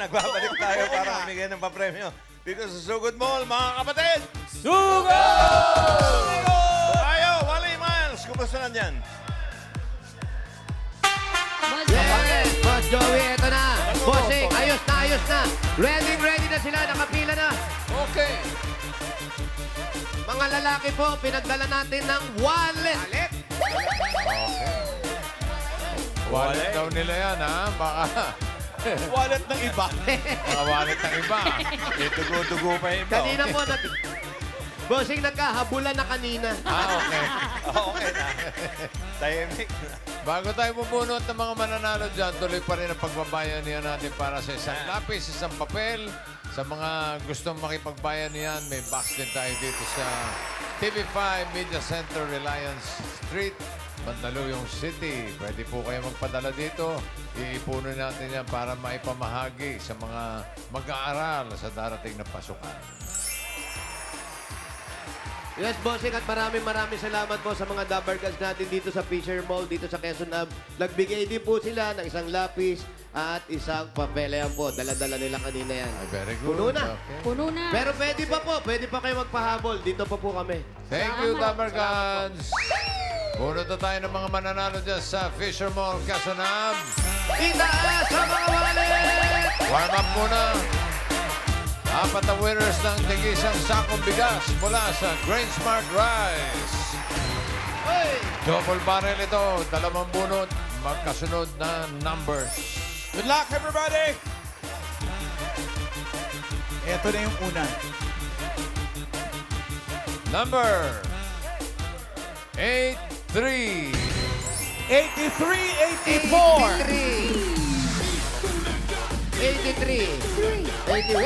nagbabalik tayo para mamigay ng papremyo. Dito sa Sugod Mall, mga kapatid! Sugod! Tayo, Wally Miles, kumusta na dyan? Yes, Boss Joey, ito na. Bossing, ayos na, ayos na. Ready na sila, nakapila na. Okay. Mga lalaki po, pinagdala natin ng wallet. Wallet daw nila yan, ha? Baka Wallet ng iba. mga wallet ng iba. Dugo-dugo pa yung iba. Kanina po, Bossing, nagkahabulan na kanina. Okay. Okay na. Tahimik na. Bago tayo bubunot ng mga mananalo dyan, tuloy pa rin ang pagbabayanihan natin para sa isang lapis, isang papel. Sa mga gustong makipagbayanihan, may box din tayo dito sa TV5 Media Center, Reliance Street, Mandaluyong City. Pwede po kayo magpadala dito. Iipunin natin yan para maipamahagi sa mga mag-aaral sa darating na pasukan. Yes, Bossing, at maraming salamat po sa mga Dabbergans natin dito sa Fisher Mall, dito sa Quezon Ave. Nagbigay din po sila ng isang lapis at isang papel. Ayan po, dala-dala nila kanina yan. Ay, very good. Puno na. Okay. Puno na. Pero pwede pa kayo magpahabol. Dito pa po kami. Thank you, Dabbergans. Bunot na tayo ng mga mananalo dyan sa Fisher Mall, Quezon Ave. Itaas sa mga wallet! Warm up muna. Apat na winners ng tigisang sakong bigas mula sa Grain Smart Rice. Double barrel ito, dalawang bunot, magkasunod na numbers. Good luck, everybody! Ito na yung una. Number 83. 83, 84! 83, 81,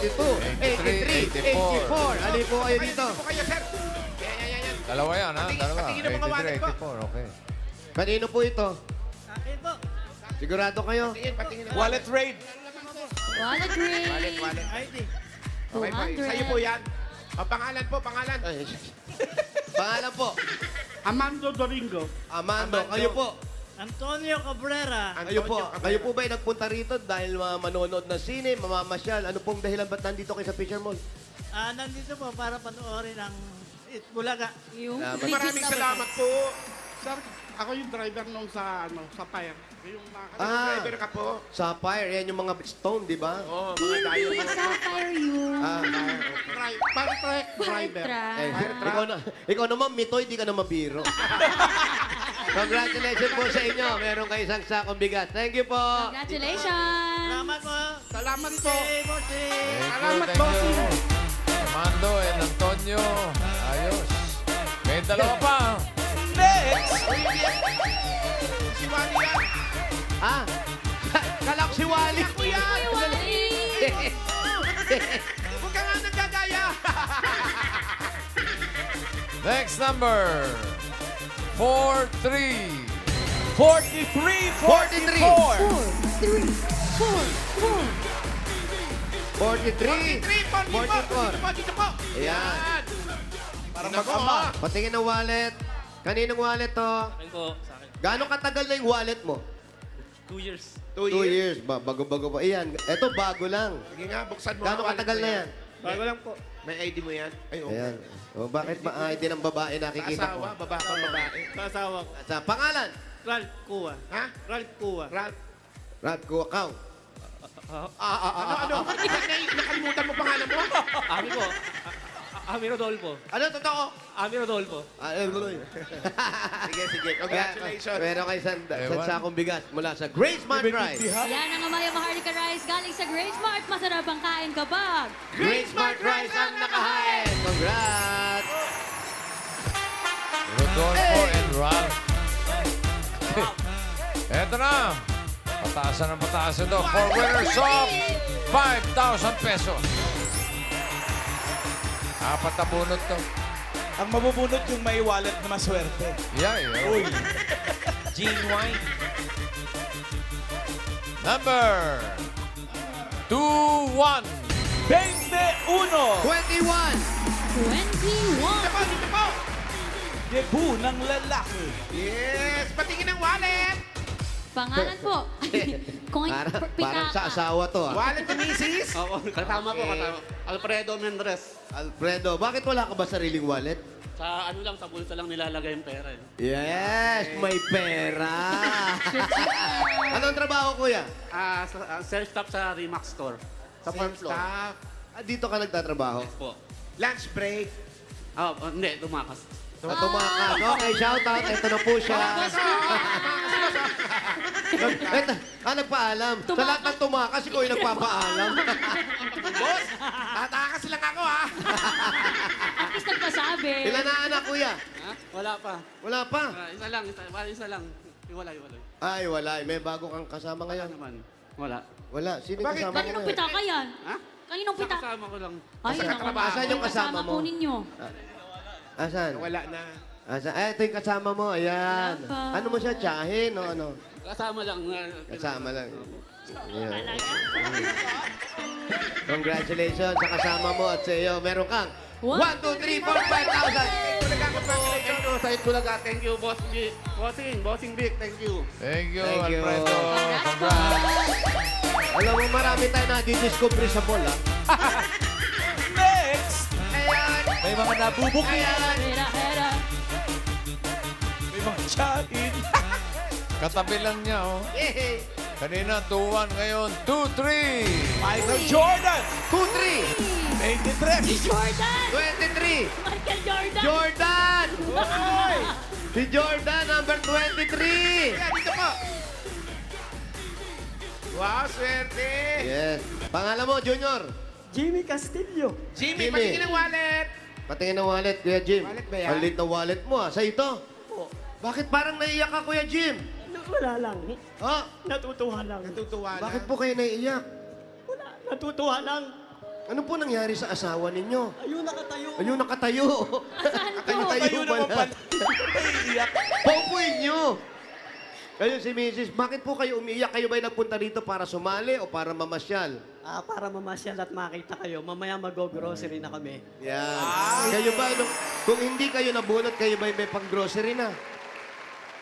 82, 83, 84. Alin po kayo dito? Dalawa yan, ha? Dalawa. patingin ang mga wallet 83, 84, okay. Kanino po ito? Akin po. Sigurado kayo? Wallet raid. Wallet ring. Wallet. ID. Okay po. Sa'yo po 200. yan. O, pangalan po, pangalan. Ay, pangalan po? Amando Doringo. Amando. Kayo po? Antonio Cabrera. Kayo po ba'y nagpunta rito dahil manonood ng sine, mamamasyal? Ano pong dahilan ba't nandito kayo sa Fisher Mall? Nandito po para panoorin ang Itbulaga. Yung Maraming salamat po. Sir, ako yung driver nung sa Fire. Yung Driver ka po. Sapphire, yan yung mga stone, di ba? Oo, mga dayo. Hindi, Sapphire yun. Fire truck driver. Ikaw naman, mitoy, di ka na mabiro. Congratulations po sa inyo. Meron kayo isang sakong bigas. Thank you po. Congratulations. Salamat po. Salamat po. Thank you, Salamat, thank bossing. you. Amando and Antonio. Ayos. May dalawa pa. Si Wally yan. Ah, kalak si Wally. Ako yan. Ay, Wally. Huwag ka nga nagagaya. Next number. 43. 43, 43. 4, 3, 4, 4. 43. 44. Dito po. Ayan. Para mag-ama. Patingin ng wallet. Kaninong wallet to? Akin po, sa akin. Gano'ng katagal na yung wallet mo? 2 years. 2 years. Bago-bago pa. Ayan. Ito, bago lang. Sige nga, buksan mo. Gano'ng ang katagal wallet na mo yan? Bago lang po. May ID mo yan? Ay, oo. Ayan. O, bakit ba ID ng babae Sa nakikita ko? asawa, babae. Sa asawa ko. Sa pangalan? Ralph Kua. Ha? Ralph Kua. Ralph. Radko Akaw. Ano? Nakalimutan mo pangalan mo? Ami po. Ami Rodolfo. Ano totoo? Ami Rodolfo. Sige. Congratulations. Meron kayo isang Ewan. sakong bigas mula sa Grace Smart Rice. Yan ang Amaya Maharlika Rice galing sa Great Smart. Masarap ang kain kapag. Grace Smart Rice ang nakahain. Congrats! Rodolfo and Ralph. Eto na. Pataasan ng pataas ito. For winners of 5,000 pesos. Apat na bunot to. Ang mabubunot yung may wallet na maswerte. Yeah. Uy. Genuine. Number 21. 21. 21! 21. Dito po. Debut ng lalaki. Yes, patingin ang wallet. Pangalan po. Kung Parang sa asawa to, ah. Wallet ni Mrs. Oo, kasama ko, kasama. Alfredo Mendres. Alfredo, bakit wala ka ba sariling wallet? Sa ano lang, sa bulsa lang nilalagay yung pera. Eh. Yes, may pera. Anong trabaho, kuya? Self-stop sa Remax Store. Sa farm floor. Staff. Dito ka nagtatrabaho? Po. Lunch break. Hindi, tumakas. Tumakas. Okay, shout out. Ito na po siya. Nagpaalam. Sa lahat ng tumakas, ikaw yung nagpapaalam. Boss, tatakas lang ako ha. At least nagpasabi. Ilan na anak, kuya? Ha? Wala pa. Wala pa. Isa lang. Iwalay. Ay, wala. May bago kang kasama Wala ngayon. naman. Wala. Wala. Sino yung Bakit? kasama mo Kaninong ngayon? pitaka yan? Ha? Kaninong pitaka? Nakasama ko lang. Ay, Sa katrabaho. Asan yung kasama mo? po ninyo. Asan? Wala na. Asan? Ito yung kasama mo. Ayan. Wala pa. Ano mo siya? Tsahin o ano? Kasama lang. Kasama lang. Ayan. Congratulations sa kasama mo at sa iyo. Meron kang 1, 2, 3, 4, 5,000. Congratulations. Sa Itbulaga, thank you, Boss Vic. Bossing Vic, thank you. Thank you, Thank you. Alfredo. Congrats po. Congrats. Alam mo, marami tayo na-discover sa bola. May mga nabubuki. Hera, hera. May mga tsahin. Katabi lang niya, oh. Kanina, 2-1. Ngayon, 2-3. Michael Jordan. 2, 3, Si Jordan! 23. Michael Jordan! Jordan! Si Jordan, number 23. Kaya dito po. Wow, swerte. Yes. Pangalan mo, Junior. Jimmy Castillo. Jimmy, Jimmy. patingin ng wallet. Patingin ng wallet, Kuya Jim. Wallet ba yan? Ang lit na wallet mo, ah. Sa ito. Bakit parang naiiyak ka, Kuya Jim? Wala lang. Ha? Natutuwa lang. Natutuwa lang. Bakit po kayo naiiyak? Wala. Natutuwa lang. Ano po nangyari sa asawa ninyo? Ayun, nakatayo. Ayun, nakatayo. Saan po? Nakatayo pala. Paupuin nyo. Kayo si Mrs., bakit po kayo umiiyak? Kayo ba'y nagpunta dito para sumali o para mamasyal? Para mamasyal at makita kayo. Mamaya mag-grocery na kami. Yan. Kayo ba, kung hindi kayo nabunot, kayo ba'y may pang-grocery na?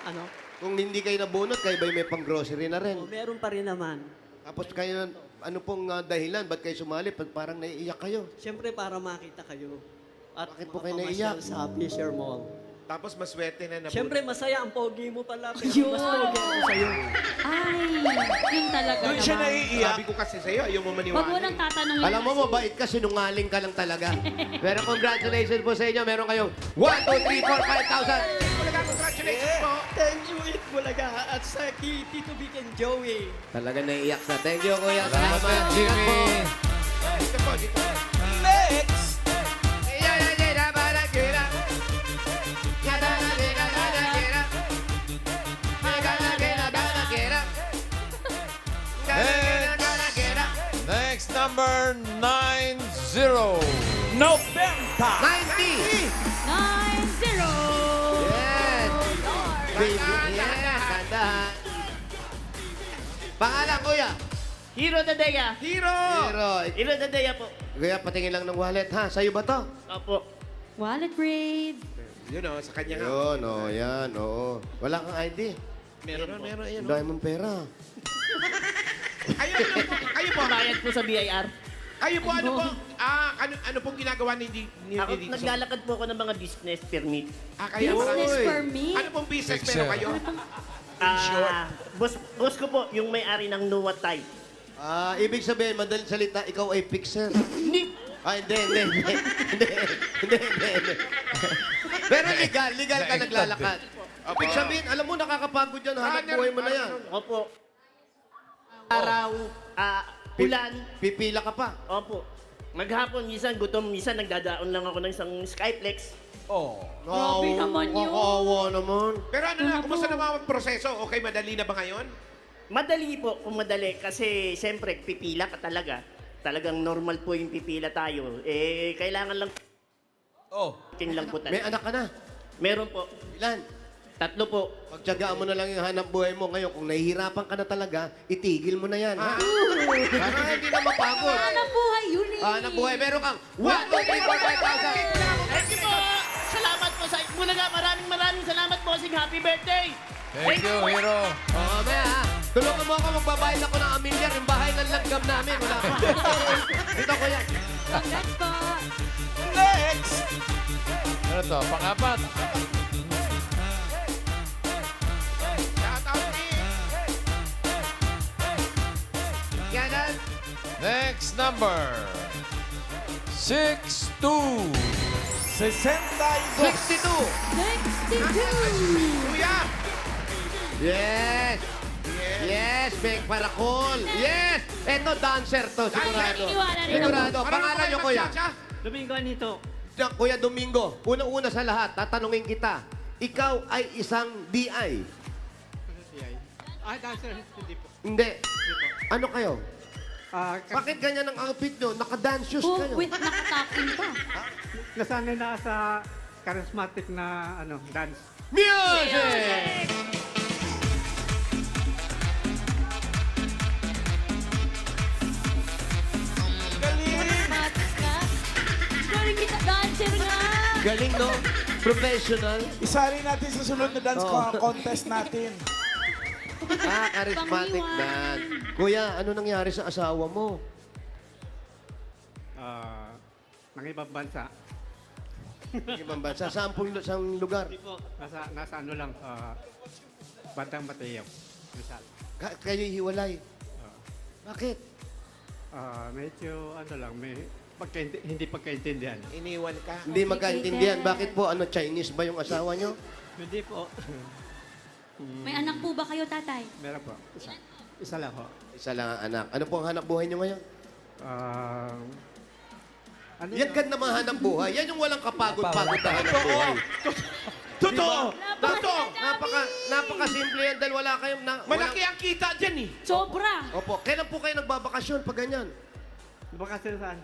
Ano? Kung hindi kayo nabunot, kayo ba'y may pang-grocery na rin? Meron pa rin naman. Tapos kayo, ano pong dahilan? Ba't kayo sumali? Parang naiiyak kayo. Siyempre para makita kayo. At Bakit po kayo makapamasyal naiiyak? sa Fisher Mall. Tapos maswerte na Siyempre masaya ang pogi mo pala. Pero Yun. mas pogi ako sa'yo. Ay, yun talaga Doon siya naman. naiiyak. Sabi ko kasi sa'yo, ayaw mo Huwag mo maniwala. nang tatanungin. Alam mo, mabait ka, sinungaling ka lang talaga. Pero congratulations po sa inyo. Meron kayong 1, 2, 3, 4, 5,000. Congratulations po. Thank you, It Bulaga. At sa Tito Vic and Joey. Talaga naiiyak na. Thank you, Kuya. Salamat, Jimmy. Dito po, dito. Next. Next number 90. Noventa. 90! 9-0! Yes! Baby, yes! Kandahan. Pangalan, Kuya? Hero Dadea. Hero! Hero. Hero Dadea po. Kuya, patingin lang ng wallet, ha? Sa'yo ba to? Opo. Wallet braid. Yun o, sa kanya nga. Yun, oh, yan, oo. Wala kang ID. Meron, ayun. Ang dami mong pera. Kayo po, Bayad po sa BIR. ano po, ano pong ginagawa ni Ako, dito? naglalakad po ako ng mga business permit. Kaya Business Uy. permit. Ano pong business Fixer. meron kayo? Boss ko po, yung may-ari ng Nuwa Type. Ibig sabihin, madaling salita, ikaw ay fixer. Hindi. Hindi. Pero legal ka naglalakad. Ibig sabihin, alam mo, nakakapagod yan, hanap buhay mo na yan. Opo. Araw, ulan. Pipila ka pa. Opo. Maghapon, minsan gutom, minsan nagdadaon lang ako ng isang Skyplex. Grabe naman yun. Kakawa naman. Pero ano na, kumusta naman ang proseso? Okay, madali na ba ngayon? Madali po kung madali kasi siyempre pipila ka talaga. Talagang normal po yung pipila tayo. Kailangan lang tin lang po May talaga. anak ka na. Meron po. Ilan? 3 po. Pagtyagaan mo na lang yung hanap buhay mo ngayon. Kung nahihirapan ka na talaga, itigil mo na yan. Ha? Para hindi na mapagod. Hanap buhay yun eh. Hanap buhay, meron kang 1, 2, 3, 4, 5,000. Thank you po! Salamat po sa Bulaga. Maraming salamat po. Happy birthday! Thank you, Hero. Oh, mamaya ha. Tulungan mo ako, magbabayad ako ng amilyar. Yung bahay ng langgam namin. Wala pa. Dito, kuya. Congrats po. Next! Ano to? Pang-apat. Shout out, Nick. Ganon. Next number. 62. 62. 62. Kuya. Yes. Yes, Beng Paracol. Yes! Eto, dancer to, sigurado. Naniniwala rin ako. Sigurado. Pangalan nyo, kuya? Domingo Anito. Kuya Domingo, unang-una sa lahat, tatanungin kita. Ikaw ay isang DI. Ay, dancer, hindi po. Hindi. Ano kayo? Kasi Bakit ganyan ang outfit nyo? Naka-dance shoes Oh, kayo. with nakatakin pa. nasanay na sa charismatic na dance. Music! Matis ka. Galing kita, dancer nga. Galing, no? Professional. Isali natin sa sunod na dance Oo. contest natin. Charismatic Pangiwan. dance. Kuya, ano nangyari sa asawa mo? Nang ibang bansa. Ibang bansa. Saan lugar? Nasa Bandang Mateo. Rizal. Kayo hiwalay. Bakit? Medyo hindi pagkaintindihan. Iniwan ka. Hindi magkaintindihan. Bakit po? Ano, Chinese ba yung asawa nyo? Hindi po. May anak po ba kayo, tatay? Meron po. Isa lang po. Isa lang ang anak. Ano po ang hanap buhay nyo ngayon? Yan ganda mga hanap buhay. Yan yung walang kapagod-pagod na hanap buhay. Totoo. Totoo. Napaka-simple yan dahil wala kayong... Malaki ang kita dyan eh. Sobra. Opo. Kailan po kayo nagbabakasyon pag ganyan? Bakasyon saan?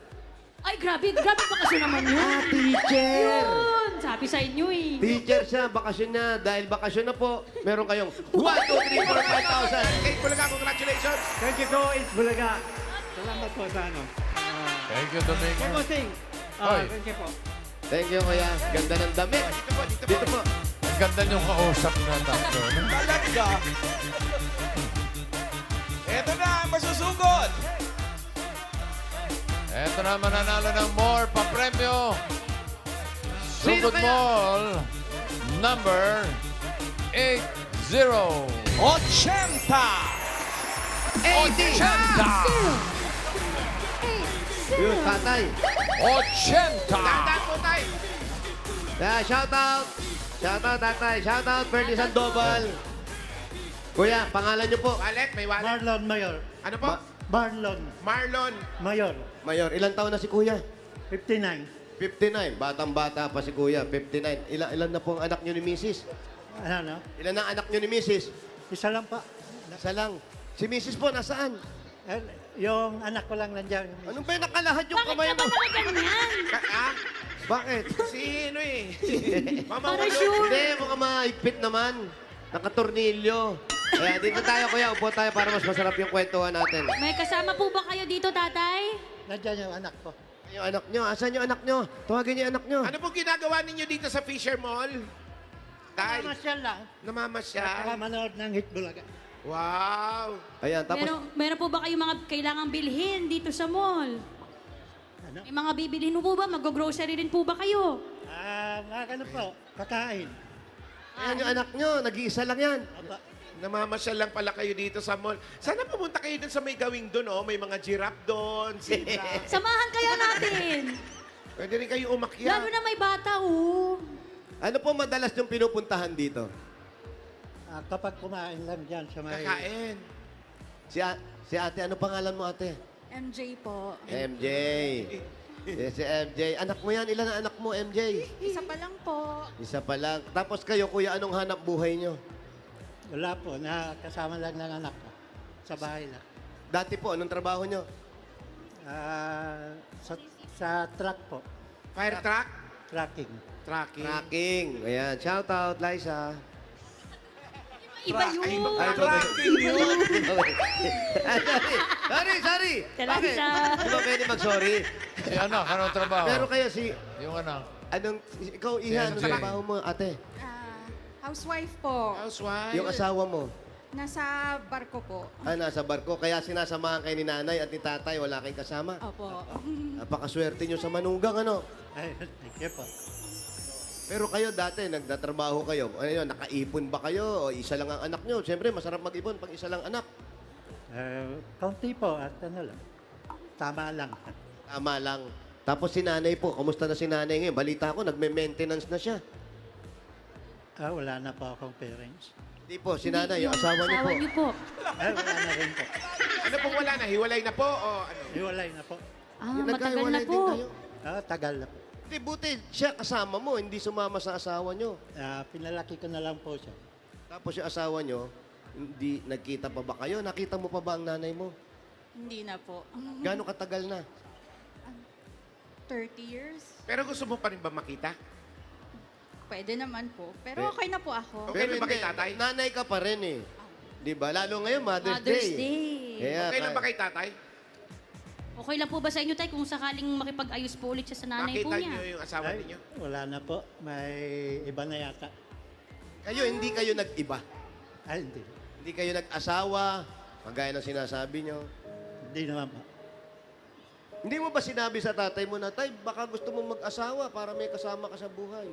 Ay, grabe bakasyon naman yun. Teacher! Yun, sabi sa inyo eh. Teacher siya, bakasyon na. Dahil bakasyon na po, meron kayong 1, 2, 3, 4, 5,000. Kate Bulaga, congratulations. Thank you so much, Bulaga. Salamat po sa Thank you, Domingo. Bossing. Hoy. Thank you po. Thank you, kuya. Ganda ng damit. Dito po. Ang ganda niyong kausap na tatlo. Talaga. Eto na ang masusugod. Eto na mananalo ng more pa-premyo. Sino Sugod kaya? Mall, number 80. 80. 80! Yun, tatay. 80! Tandaan po tayo. Yeah, shout out. Shout out, tatay. Shout out, Ferdy Sandoval. Kuya, pangalan niyo po. Wallet, may wallet. Marlon Mayor. Ano po? Marlon Marlon. Mayor. Mayor, ilang taon na si kuya? 59. 59. Batang-bata pa si kuya, 59. Ilan na po ang anak niyo ni Mrs.? Ano? Ilan na anak niyo ni Mrs.? Isa lang pa. Isa lang. Si Mrs. po, nasaan? Yung anak ko lang nandiyan. Anong ba yung nakalahad yung Bakit kamay ka ba mo? nakaganyan? Bakit? Si ano eh. Mama Para Ulo. sure. Hindi, mga maigpit naman. Nakatornilyo. Kaya dito tayo, kuya. Upo tayo para mas masarap yung kwentuhan natin. May kasama po ba kayo dito, tatay? Nandiyan yung anak ko. Yung anak nyo, asan yung anak nyo? Tawagin niyo yung anak nyo. Ano po ginagawa ninyo dito sa Fisher Mall? Tay, Namasyal lang. Saka namamasyal. manood ng Hit Bulaga. Wow. Ayan, tapos... Meron po ba kayo mga kailangang bilhin dito sa mall? Ano? May mga bibilhin mo po ba? Mag-grocery rin po ba kayo? Ano po? Kakain. Ayan yung anak nyo, nag-iisa lang yan. Aba. Namamasyal lang pala kayo dito sa mall. Sana pumunta kayo dun sa may gawing dun, oh. May mga giraffe doon, zebra. Samahan kaya natin. Pwede rin kayo umakyat. Lalo na may bata, oh. Ano po madalas yung pinupuntahan dito? Kapag kumain lang dyan sa may... Kakain. Si ate, ano pangalan mo ate? MJ po. MJ. Si MJ. Anak mo yan, ilan ang anak mo, MJ? Isa pa lang po. Isa pa lang. Tapos kayo, kuya, anong hanap buhay nyo? Wala po, nakasama lang ng anak ko. Sa bahay lang. Dati po, anong trabaho nyo? Sa truck po. Fire truck? Tracking. Tracking. Tracking. Ayan, shout out, Liza. Iba yun. Tracking yun. Sorry. Bakit? Liza. Di ba pwede mag-sorry? Si anak, anong trabaho? Pero kayo Yung anak. ikaw, Iha, anong MJ. trabaho mo, ate? Housewife po. Housewife. Yung asawa mo? Nasa barko po. Nasa barko. Kaya sinasamahan kayo ni nanay at ni tatay. Wala kayong kasama. Opo. Napakaswerte nyo sa manugang, ano? Ay, thank you po. Pero kayo dati, nagtatrabaho kayo. Ano yun, nakaipon ba kayo? O isa lang ang anak nyo? Siyempre, masarap mag-ipon pag isa lang anak. Kaunti po at ano lang. Tama lang. Tama lang. Tapos si nanay po, kamusta na si nanay ngayon? Balita ko, nagme-maintenance na siya. Wala na po akong parents. Hindi po, si nanay, yung asawa niyo po. niyo po. Wala na rin po. Ano pong wala na? Hiwalay na po o ano? Hiwalay na po. Ah, Yung matagal na nagkahiwalay din po. kayo. Tagal na po. Hindi, buti siya kasama mo, hindi sumama sa asawa niyo. Pinalaki ko na lang po siya. Tapos yung asawa niyo, hindi nagkita pa ba kayo? Nakita mo pa ba ang nanay mo? Hindi na po. Gaano katagal na? 30 years? Pero gusto mo pa rin ba makita? Pwede naman po. Pero okay na po ako. Okay na ba kay hindi, tatay? nanay ka pa rin eh. Di ba? Lalo ngayon, Mother's Mother's Day. Day. Kaya, Okay lang ba kay tatay? Okay lang po ba sa inyo, Tay, kung sakaling makipag-ayos po ulit siya sa nanay po Makita niya? niyo yung asawa Ay, ninyo? wala na po. May iba na yata. Kayo, hindi kayo nag-iba. Ay, hindi. Hindi kayo nag-asawa, magaya ng sinasabi niyo. Hindi naman po. Hindi mo ba sinabi sa tatay mo na, Tay, baka gusto mo mag-asawa para may kasama ka sa buhay?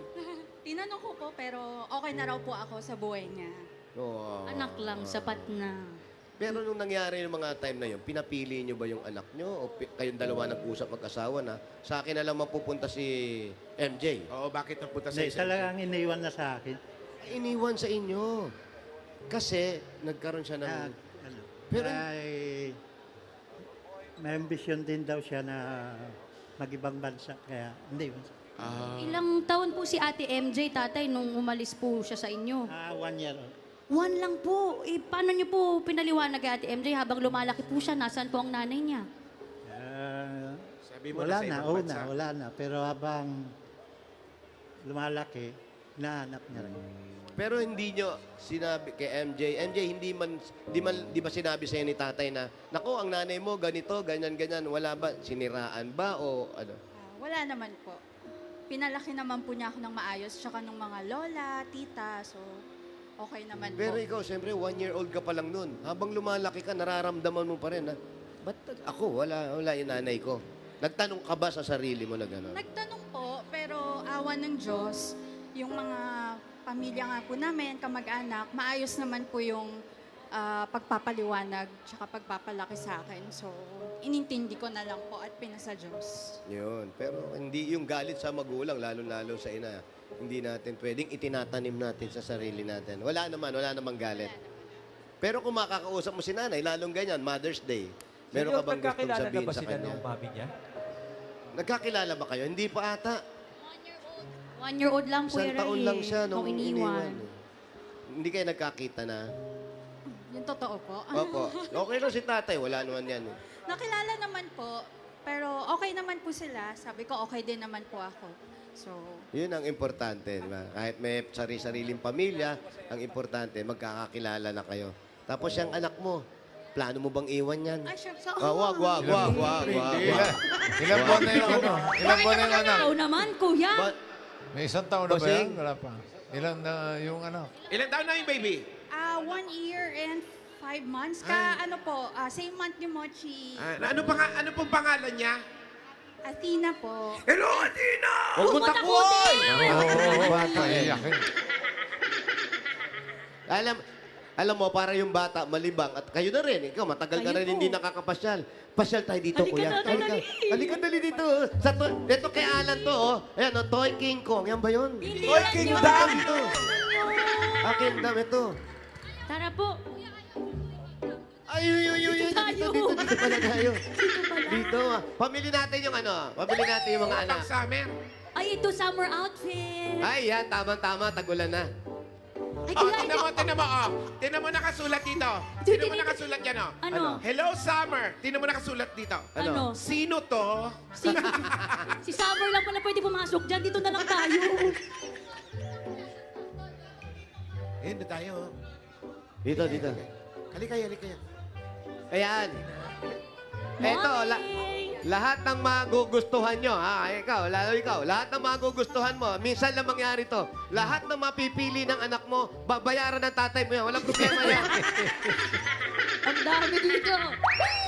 Tinanong ko po, pero okay na raw po ako sa buhay niya. Oo. Anak lang, sapat na. Pero nung nangyari yung mga time na yun, pinapili niyo ba yung anak niyo o kayong dalawa nag-usap mag-asawa na sa akin na lang mapupunta si MJ? Oo, bakit napunta sa Hindi, isa? talagang iniwan na sa akin. Iniwan sa inyo. Kasi nagkaroon siya ng... Ano, Pero- may ambisyon din daw siya na mag-ibang bansa. Kaya hindi. Ilang taon po si Ate MJ, Tatay, nung umalis po siya sa inyo? 1 year old. 1 lang po. Eh, paano niyo po pinaliwanag kay Ate MJ habang lumalaki po siya? Nasaan po ang nanay niya? Sabi mo Wala sa na, ibang bansa. wala na. Pero habang lumalaki, nahanap niya rin. Pero hindi nyo sinabi kay MJ, di ba sinabi sa'yo ni tatay na, nako, ang nanay mo, ganito, ganyan, ganyan, wala ba? Siniraan ba o ano? Wala naman po. Pinalaki naman po niya ako ng maayos, tsaka ng mga lola, tita, so okay naman Pero po. ikaw, siyempre, 1-year-old ka pa lang nun. Habang lumalaki ka, nararamdaman mo pa rin, ha? Ba't ako? Wala yung nanay ko. Nagtanong ka ba sa sarili mo na gano'n? Nagtanong po, pero awa ng Diyos, yung mga pamilya nga po namin, kamag-anak, maayos naman po yung pagpapaliwanag tsaka pagpapalaki sa akin. So, inintindi ko na lang po at pinasa Diyos. Yun. Pero hindi yung galit sa magulang, lalo-lalo sa ina. Hindi natin pwedeng itinatanim natin sa sarili natin. Wala namang galit. Pero kung makakausap mo si nanay, lalong ganyan, Mother's Day. Meron ka bang gustong sabihin sa kanya? mami niya? Nagkakilala ba kayo? Hindi pa ata. 1 year old lang po Isang taon lang siya nung iniwan. Hindi kayo nagkakita na? Yung totoo po. Opo. Okay lang si tatay. Wala naman yan. Nakilala naman po, pero okay naman po sila. Sabi ko, okay din naman po ako. So, Yun ang importante. Diba? Kahit may sariling pamilya, ang importante, magkakakilala na kayo. Tapos yung anak mo, plano mo bang iwan yan? ay, syempre. Wag. Ilang buwan na yung ano? Ilang buwan na yung anak? Ikaw naman, kuya. But, May isang taon na ba Bossing? yan? Wala pa. Ilang na yung anak? Ilang taon na yung baby? 1 year and 5 months. Ano po, same month ni Mochi. Ano pong pangalan niya? Athena po. Hello, Athena! huwag mo takuin! Iyakin. Alam mo, para yung bata malibang at kayo na rin. Ikaw, matagal ka Kayo rin po. hindi nakakapasyal. Pasyal tayo dito, Halika kuya. na, dali. Halika, dali dito. Ito kay Alan to, oh. Ayan, oh, Toy King Kong. Yan ba yun? Hindi Toy yan Kingdom! yun. Ito. Kingdom, ito. Tara po. Ay, dito pala tayo. Dito, ah. Pamili natin yung ano. Pamili natin yung mga anak. Pang summer. Ay, ito summer outfit. Ay, yan. Tama-tama. Tagulan na. Ay, Oh, kuya, tingnan mo, oh. Tingnan mo nakasulat dito. Tingnan mo nakasulat yan, oh. Ano? Hello, Summer. Tingnan mo nakasulat dito. Ano? Sino to? Si Summer lang pala pwede pumasok dyan. Dito na lang tayo. Ayun na tayo. Dito. Halika. Ayan. Eto, Morning. Lahat ng magugustuhan nyo, ikaw, lalo ikaw, lahat ng magugustuhan mo, minsan lang mangyari to, lahat ng mapipili ng anak mo, babayaran ng tatay mo yan. Walang problema yan. Ang dami dito.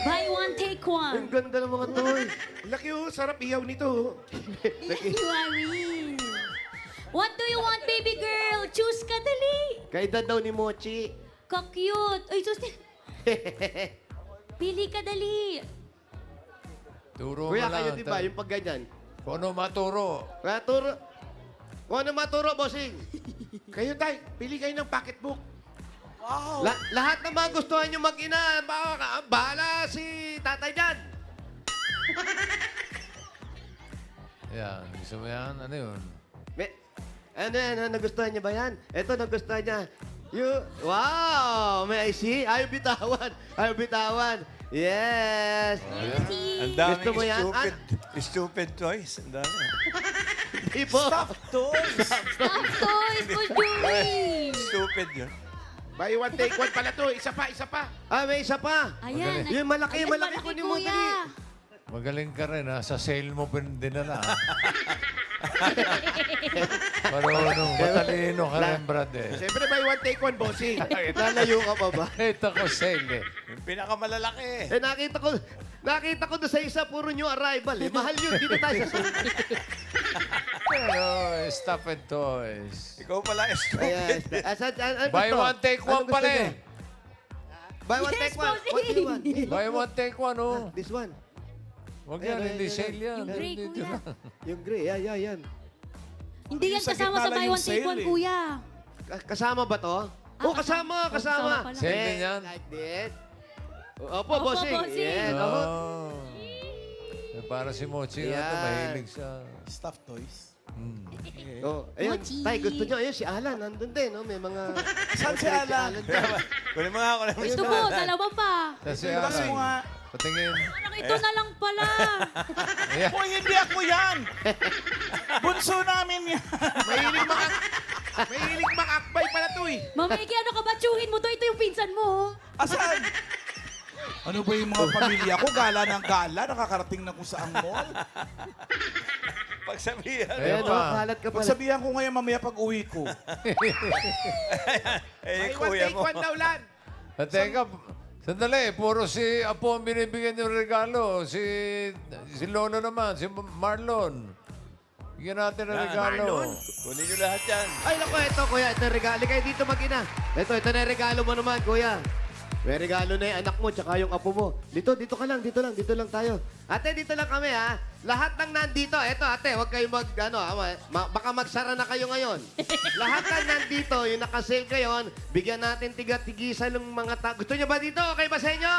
Buy one, take Ang one. ganda ng mga toys. Laki oh, sarap ihaw nito. Thank you, Irene. What do you want, baby girl? Choose ka, dali. Kaedad daw ni Mochi. Ka-cute. Ay, sus. Pili ka, dali. Turo Kuya, mo lang. kayo di ba, yung pag ganyan? Kung ano maturo. Kaya turo. Kung ano maturo, bossing? Kayo, tay, pili kayo ng pocketbook. Lahat ng mga gustuhan nyo mag-ina, bahala si tatay dyan. Yan. Gusto mo yan? Ano yun? Ano yan? Nagustuhan niya ba yan? Ito, nagustuhan niya. Wow! May I see? Ayaw bitawan. Ayaw bitawan. Yes! Ang daming Gusto mo yan? stupid toys. Ang dami. Di po. Toys. Stop toys for Julie. Stupid yun. Buy one, take one pala to. Isa pa, isa pa. May isa pa. Ayan. Yung malaki, Ayan, malaki ko ni mo, kuya. dali. Magaling ka rin, ha? Sa sale mo pa dinala. Marunong, matalino ka rin, Brad, eh. Siyempre, buy one, take one, bossing. Lalayo ka pa ba? Ito ko sale, eh. Yung pinakamalalaki. Nakita ko doon sa isa, puro new arrival eh. Mahal yun, dito tayo sa Pero, stuff and toys. Ikaw pala stupid. Ayan. Ano Buy to? one, take one Anong gusto pala, niyo? eh. Buy one, Yes, take one. bossing. What do you want? Buy one, take one, oh. This one. Huwag yan, Ayan, hindi ayan, sale yan. Yung gray, Dito kuya. lang. Yung gray, yan. Hindi yan Yung sa kasama gitna sa lang buy yung one, take sale, one, eh. kuya. Kasama ba to? Oh, kasama. kasama pala. Sale din yan. Like this. Opo, Opo, bossing. bossing. Yes, opo. Oh. Eh, para si Mochi, Ayan. ito, mahilig sa... Stuffed toys. Oh, ayun, Mochi. tay, gusto nyo. Ayun, si Alan, nandun din, no? May mga... Saan si Alan? dyan. Kunin mo nga, kunin mo Ito nga. po, dalawa pa. Kasi Labas mo nga. patingin. Parang ito na lang pala. Ayan. Hoy, hindi ako yan. Bunso namin yan. Mahilig makakbay pala to eh. Mamiki, ano ka ba? Tsuhin mo to. Ito yung pinsan mo. Asan? Ano ba yung mga pamilya ko? Gala ng gala, nakakarating na kung saang mall. Pagsabihan. Ayan, Ayun pa. oh, kalat ka pala. Pagsabihan ko ngayon mamaya pag uwi ko. Eh, Buy one, kuya take mo. one daw, Lan. At teka, sandali, puro si Apo ang binibigyan yung regalo. Si Lolo naman, si Marlon. Bigyan natin ng regalo. Kunin nyo lahat yan. Ay, naku, ito, kuya. Ito, regalo. Kayo dito mag-ina. Ito na yung regalo mo naman, kuya. May regalo na yung anak mo, tsaka yung apo mo. Dito ka lang, dito lang tayo. Ate, dito lang kami, ha? Lahat ng nandito, eto, ate, huwag kayong baka magsara na kayo ngayon. Lahat ng nandito, yung nakasale kayo, bigyan natin tiga-tigisan ng mga Gusto niyo ba dito? Okay ba sa inyo?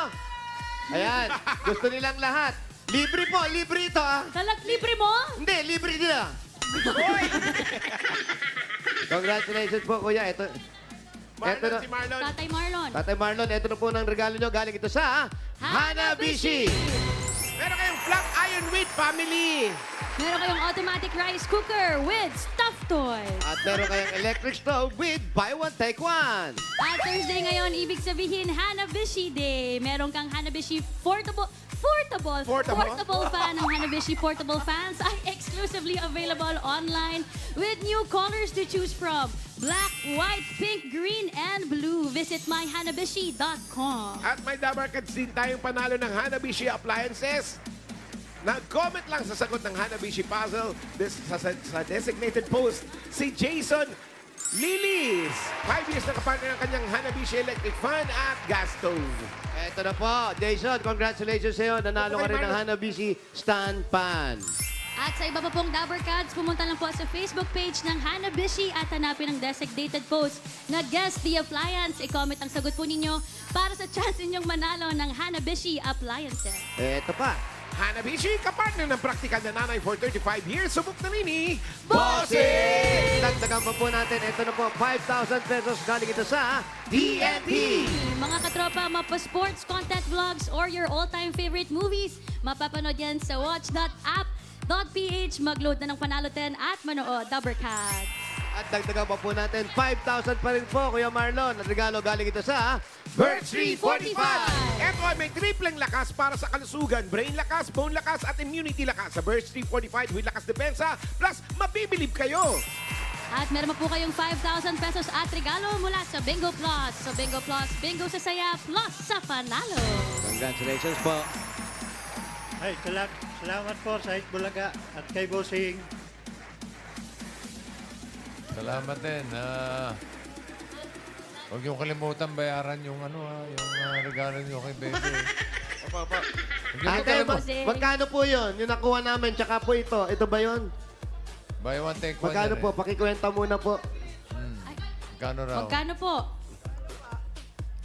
Ayan, gusto nilang lahat. Libre po, libre ito, ha? Talag libre mo? Hindi, libre nila. Congratulations po, kuya. Ito Marlon, na. si Marlon. Tatay Marlon. Tatay Marlon, ito na po ng regalo nyo. Galing ito sa Hanabishi. Meron kayong Black Iron Wheat family. Meron kayong automatic rice cooker with stuffed toys. At meron kayong electric stove with buy one, take one. At Thursday ngayon, ibig sabihin Hanabishi Day. Meron kang Hanabishi portable fan ng Hanabishi portable fans ay exclusively available online with new colors to choose from. Black, white, pink, green, and blue. Visit myhanabishi.com. At may Dabarkads din tayong panalo ng Hanabishi Appliances. Nag-comment lang sa sagot ng Hanabishi puzzle sa designated post si Jason Lilis. 5 years na kapartner ng kanyang Hanabishi electric fan at gas stove. Ito na po, Jason, congratulations sa iyo. Nanalo ka rin ng Hanabishi stand pan. At sa iba pa pong Dabber Cats, pumunta lang po sa Facebook page ng Hanabishi at hanapin ang designated post na Guess the Appliance. I-comment ang sagot po ninyo para sa chance ninyong manalo ng Hanabishi Appliances. Ito pa. Hanabishi, kapartner ng praktikal na nanay for 35 years, subok na mini. Bossing! Dagdagan pa po natin. Ito na po, 5,000 pesos galing ito sa TNT. Mga katropa, mapa-sports, content vlogs, or your all-time favorite movies, mapapanood yan sa watch.app.ph. Mag-load na ng Panalo 10 at manood Dabber Cats. At dagdagan pa po natin, 5,000 pa rin po, Kuya Marlon. At regalo galing ito sa Birch 345. 45. Ito ay may tripleng lakas para sa kalusugan. Brain lakas, bone lakas, at immunity lakas. Sa Birch 345 with lakas depensa. Plus, mabibilib kayo. At meron pa po kayong 5,000 pesos at regalo mula sa Bingo Plus. So Bingo Plus, bingo sa saya, plus sa panalo. Congratulations po. Ay, salamat po sa Bulaga at kay Bossing. Salamat din. Huwag yung kalimutan bayaran yung regalo nyo kay Baby. Huwag yung Ate, kalimutan. magkano po yun? Yung nakuha namin, tsaka po ito. Ito ba yun? Buy one, take one. Magkano yan po? Pakikwenta muna po. Magkano raw? Magkano po?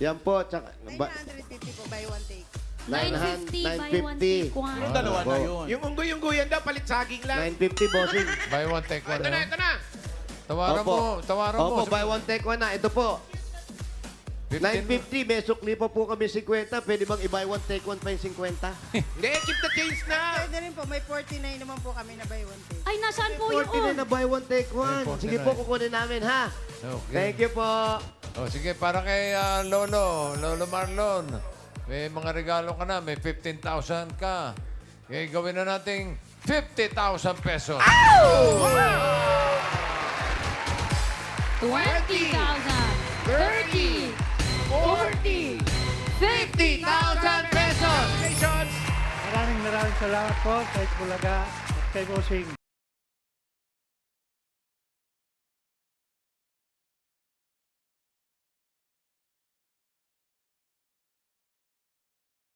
Yan po. Tsaka, 950 po, buy one take. 950 by 1 take 950. one. Yung dalawa na yun. Yung unggoy-unggoyan daw, palit saging lang. 950, bossing. Buy one, take one. Ito na, ito na. Tawaran mo. Tawaran mo. Opo, buy one, take one na. Ito po. 15 950, may sukli pa po kami 50. Pwede bang i-buy one, take one pa yung 50? Hindi, keep the change na. Pwede rin po, may 49 naman po kami na buy one take. Ay, nasaan po 40 na yun? na buy one, take one. May 49. Sige po, kukunin namin, ha? Okay. Thank you po. Oh, sige, para kay Lolo Marlon. May mga regalo ka na, may 15,000 ka. Okay, gawin na nating 50,000 pesos. 20,000, 30, 40, 50,000 pesos! Congratulations. Maraming salamat po sa Bulaga at kay Bossing.